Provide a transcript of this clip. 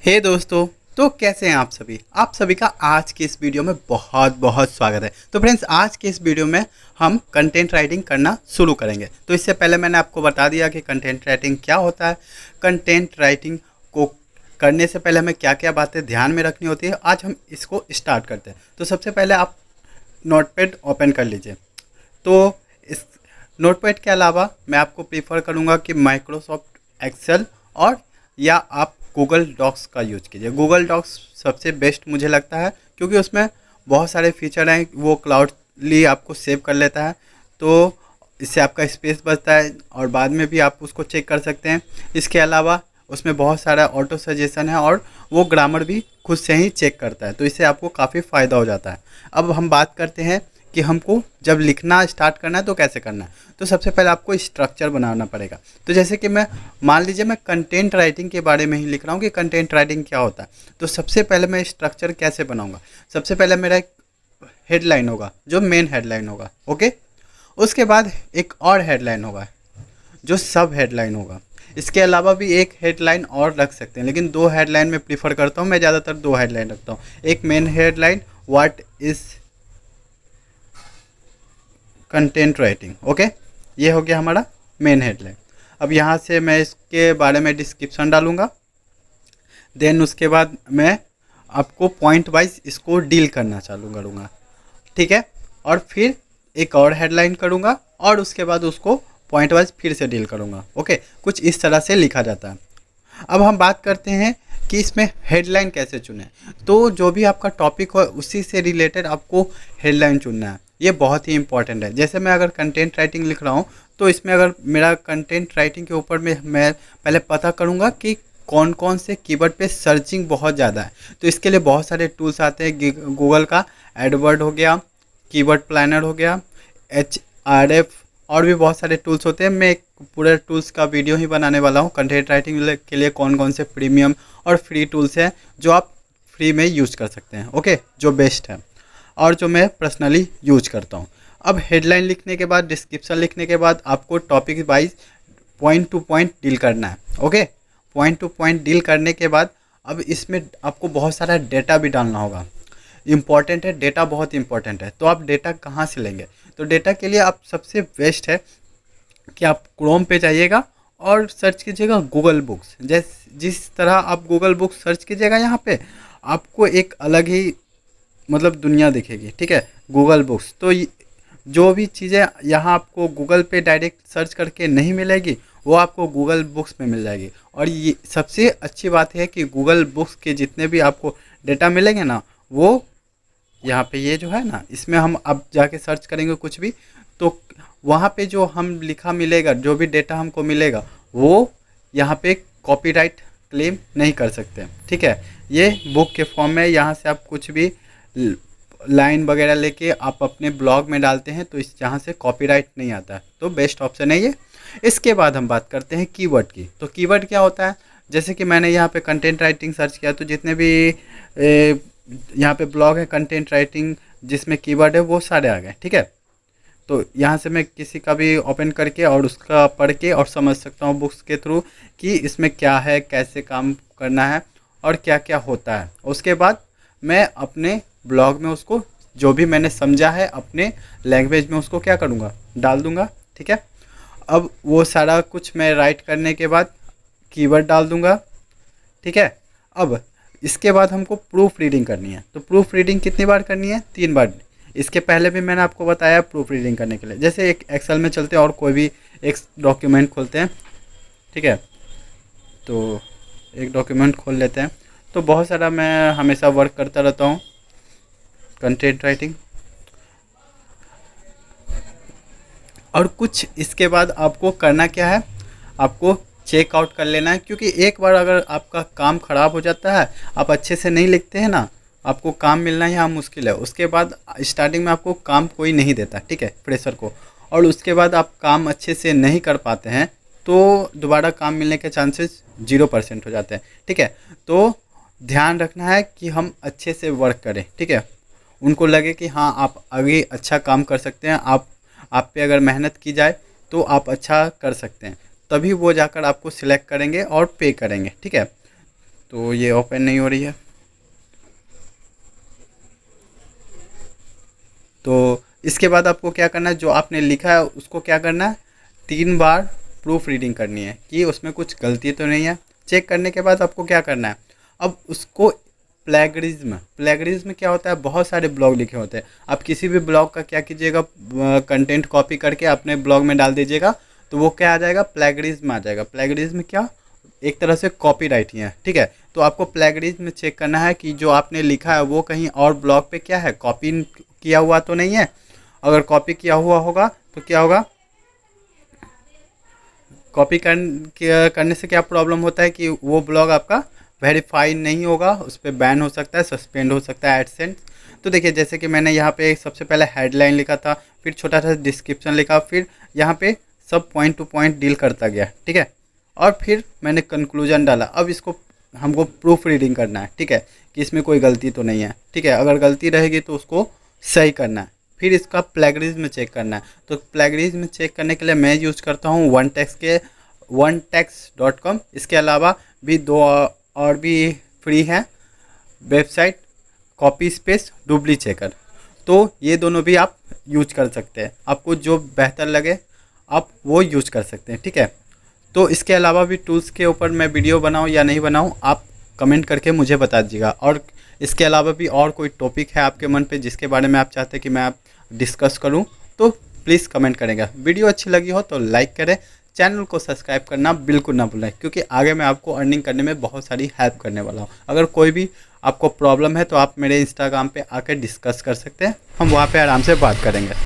हे दोस्तों, तो कैसे हैं आप सभी का आज के इस वीडियो में बहुत बहुत स्वागत है। तो फ्रेंड्स, आज के इस वीडियो में हम कंटेंट राइटिंग करना शुरू करेंगे। तो इससे पहले मैंने आपको बता दिया कि कंटेंट राइटिंग क्या होता है। कंटेंट राइटिंग को करने से पहले हमें क्या क्या बातें ध्यान में रखनी होती है, आज हम इसको स्टार्ट करते हैं। तो सबसे पहले आप नोटपैड ओपन कर लीजिए। तो इस नोटपैड के अलावा मैं आपको प्रीफर करूँगा कि माइक्रोसॉफ्ट एक्सेल और या आप गूगल डॉक्स का यूज कीजिए। गूगल डॉक्स सबसे बेस्ट मुझे लगता है, क्योंकि उसमें बहुत सारे फीचर हैं, वो क्लाउडली आपको सेव कर लेता है। तो इससे आपका स्पेस बचता है और बाद में भी आप उसको चेक कर सकते हैं। इसके अलावा उसमें बहुत सारा ऑटो सजेशन है और वो ग्रामर भी खुद से ही चेक करता है, तो इससे आपको काफ़ी फ़ायदा हो जाता है। अब हम बात करते हैं कि हमको जब लिखना स्टार्ट करना है तो कैसे करना है। तो सबसे पहले आपको स्ट्रक्चर बनाना पड़ेगा। तो जैसे कि मैं मान लीजिए मैं कंटेंट राइटिंग के बारे में ही लिख रहा हूँ कि कंटेंट राइटिंग क्या होता है। तो सबसे पहले मैं स्ट्रक्चर कैसे बनाऊँगा। सबसे पहले मेरा एक हेडलाइन होगा जो मेन हेडलाइन होगा, ओके। उसके बाद एक और हेडलाइन होगा जो सब हेडलाइन होगा। इसके अलावा भी एक हेडलाइन और रख सकते हैं, लेकिन दो हेडलाइन में प्रीफर करता हूँ। मैं ज़्यादातर दो हेडलाइन रखता हूँ। एक main headline, what is content writing, okay. ये हो गया हमारा मेन हेडलाइन। अब यहाँ से मैं इसके बारे में डिस्क्रिप्शन डालूँगा। देन उसके बाद मैं आपको पॉइंट वाइज इसको डील करना चालू करूँगा, ठीक है। और फिर एक और हेडलाइन करूँगा और उसके बाद उसको पॉइंट वाइज फिर से डील करूँगा, ओके। कुछ इस तरह से लिखा जाता है। अब हम बात करते हैं कि इसमें हेडलाइन कैसे चुनें। तो जो भी आपका टॉपिक हो उसी से रिलेटेड आपको हेडलाइन चुनना है। ये बहुत ही इंपॉर्टेंट है। जैसे मैं अगर कंटेंट राइटिंग लिख रहा हूँ तो इसमें अगर मेरा कंटेंट राइटिंग के ऊपर में मैं पहले पता करूँगा कि कौन कौन से कीवर्ड पे सर्चिंग बहुत ज़्यादा है। तो इसके लिए बहुत सारे टूल्स आते हैं। गूगल का एडवर्ड हो गया, कीवर्ड प्लानर हो गया, HRF और भी बहुत सारे टूल्स होते हैं। मैं एक पूरे टूल्स का वीडियो ही बनाने वाला हूँ। कंटेंट राइटिंग के लिए कौन कौन से प्रीमियम और फ्री टूल्स हैं जो आप फ्री में यूज़ कर सकते हैं, ओके, जो बेस्ट है और जो मैं पर्सनली यूज करता हूँ। अब हेडलाइन लिखने के बाद, डिस्क्रिप्शन लिखने के बाद आपको topic wise point two point deal करना है, okay. Point two point deal करने के बाद अब इसमें आपको बहुत सारा डेटा भी डालना होगा। इम्पॉर्टेंट है, डेटा बहुत इंपॉर्टेंट है। तो आप डेटा कहाँ से लेंगे। तो डेटा के लिए आप सबसे बेस्ट है कि आप क्रोम पे जाइएगा और सर्च कीजिएगा गूगल बुक्स। जिस तरह आप गूगल बुक्स सर्च कीजिएगा यहाँ पे आपको एक अलग ही मतलब दुनिया दिखेगी, ठीक है। गूगल बुक्स तो जो भी चीज़ें यहाँ आपको गूगल पे डायरेक्ट सर्च करके नहीं मिलेगी वो आपको गूगल बुक्स में मिल जाएगी। और ये सबसे अच्छी बात है कि गूगल बुक्स के जितने भी आपको डेटा मिलेंगे ना, वो यहाँ पे ये जो है ना, इसमें हम अब जाके सर्च करेंगे कुछ भी तो वहाँ पे जो हम लिखा मिलेगा, जो भी डेटा हमको मिलेगा वो यहाँ पे कॉपीराइट क्लेम नहीं कर सकते, ठीक है। ये बुक के फॉर्म में, यहाँ से आप कुछ भी लाइन वगैरह लेके आप अपने ब्लॉग में डालते हैं तो इस यहाँ से कॉपीराइट नहीं आता है, तो बेस्ट ऑप्शन है ये। इसके बाद हम बात करते हैं कीवर्ड की। तो कीवर्ड क्या होता है। जैसे कि मैंने यहाँ पे कंटेंट राइटिंग सर्च किया तो जितने भी यहाँ पे ब्लॉग है कंटेंट राइटिंग जिसमें कीवर्ड है वो सारे आ गए, ठीक है। तो यहाँ से मैं किसी का भी ओपन करके और उसका पढ़ के और समझ सकता हूँ बुक्स के थ्रू कि इसमें क्या है, कैसे काम करना है और क्या क्या होता है। उसके बाद मैं अपने ब्लॉग में उसको जो भी मैंने समझा है अपने लैंग्वेज में उसको क्या करूँगा, डाल दूँगा, ठीक है। अब वो सारा कुछ मैं राइट करने के बाद कीवर्ड डाल दूँगा, ठीक है। अब इसके बाद हमको प्रूफ रीडिंग करनी है। तो प्रूफ रीडिंग कितनी बार करनी है, 3 बार। इसके पहले भी मैंने आपको बताया प्रूफ रीडिंग करने के लिए। जैसे एक एक्सेल में चलते हैं और कोई भी एक डॉक्यूमेंट खोलते हैं, ठीक है। तो एक डॉक्यूमेंट खोल लेते हैं। तो बहुत सारा मैं हमेशा वर्क करता रहता हूँ कंटेंट राइटिंग। और कुछ इसके बाद आपको करना क्या है, आपको चेकआउट कर लेना है। क्योंकि एक बार अगर आपका काम ख़राब हो जाता है, आप अच्छे से नहीं लिखते हैं ना, आपको काम मिलना यहाँ मुश्किल है। उसके बाद स्टार्टिंग में आपको काम कोई नहीं देता, ठीक है, फ्रेशर को। और उसके बाद आप काम अच्छे से नहीं कर पाते हैं तो दोबारा काम मिलने के चांसेस 0% हो जाते हैं, ठीक है। तो ध्यान रखना है कि हम अच्छे से वर्क करें, ठीक है। उनको लगे कि हाँ आप आगे अच्छा काम कर सकते हैं, आप पे अगर मेहनत की जाए तो आप अच्छा कर सकते हैं, तभी वो जाकर आपको सिलेक्ट करेंगे और पे करेंगे, ठीक है। तो ये ओपन नहीं हो रही है। तो इसके बाद आपको क्या करना है, जो आपने लिखा है उसको क्या करना है, 3 बार प्रूफ रीडिंग करनी है कि उसमें कुछ गलती तो नहीं है। चेक करने के बाद आपको क्या करना है, अब उसको प्लेगरिज्म क्या होता है, बहुत सारे ब्लॉग लिखे होते हैं। आप किसी भी ब्लॉग का क्या कीजिएगा, कंटेंट कॉपी करके अपने ब्लॉग में डाल दीजिएगा, तो वो क्या आ जाएगा, प्लेगरिज्म आ जाएगा। प्लेगरिज्म क्या, एक तरह से कॉपीराइट ही है, ठीक है। तो आपको प्लेगरिज्म चेक करना है कि जो आपने लिखा है वो कहीं और ब्लॉग पे क्या है, कॉपी किया हुआ तो नहीं है। अगर कॉपी किया हुआ होगा तो क्या होगा, कॉपी करने से क्या प्रॉब्लम होता है कि वो ब्लॉग आपका वेरीफाई नहीं होगा, उस पर बैन हो सकता है, सस्पेंड हो सकता है एडसेंस। तो देखिए जैसे कि मैंने यहाँ पे सबसे पहले हेडलाइन लिखा था, फिर छोटा सा डिस्क्रिप्शन लिखा, फिर यहाँ पे सब पॉइंट टू पॉइंट डील करता गया, ठीक है। और फिर मैंने कंक्लूजन डाला। अब इसको हमको प्रूफ रीडिंग करना है, ठीक है, कि इसमें कोई गलती तो नहीं है, ठीक है। अगर गलती रहेगी तो उसको सही करना है। फिर इसका प्लेगरिज्म चेक करना है। तो प्लेगरिज्म चेक करने के लिए मैं यूज करता हूँ onetext.com। इसके अलावा भी 2 और भी फ्री हैं website, copy space, dupli checker. तो ये दोनों भी आप यूज कर सकते हैं, आपको जो बेहतर लगे आप वो यूज कर सकते हैं, ठीक है। तो इसके अलावा भी टूल्स के ऊपर मैं वीडियो बनाऊं या नहीं बनाऊं, आप कमेंट करके मुझे बता दीजिएगा। और इसके अलावा भी और कोई टॉपिक है आपके मन पे जिसके बारे में आप चाहते हैं कि मैं आप डिस्कस करूं, तो प्लीज़ कमेंट करेंगे। वीडियो अच्छी लगी हो तो लाइक करें, चैनल को सब्सक्राइब करना बिल्कुल ना भूलें, क्योंकि आगे मैं आपको अर्निंग करने में बहुत सारी हेल्प करने वाला हूँ। अगर कोई भी आपको प्रॉब्लम है तो आप मेरे इंस्टाग्राम पे आकर डिस्कस कर सकते हैं, हम वहाँ पे आराम से बात करेंगे।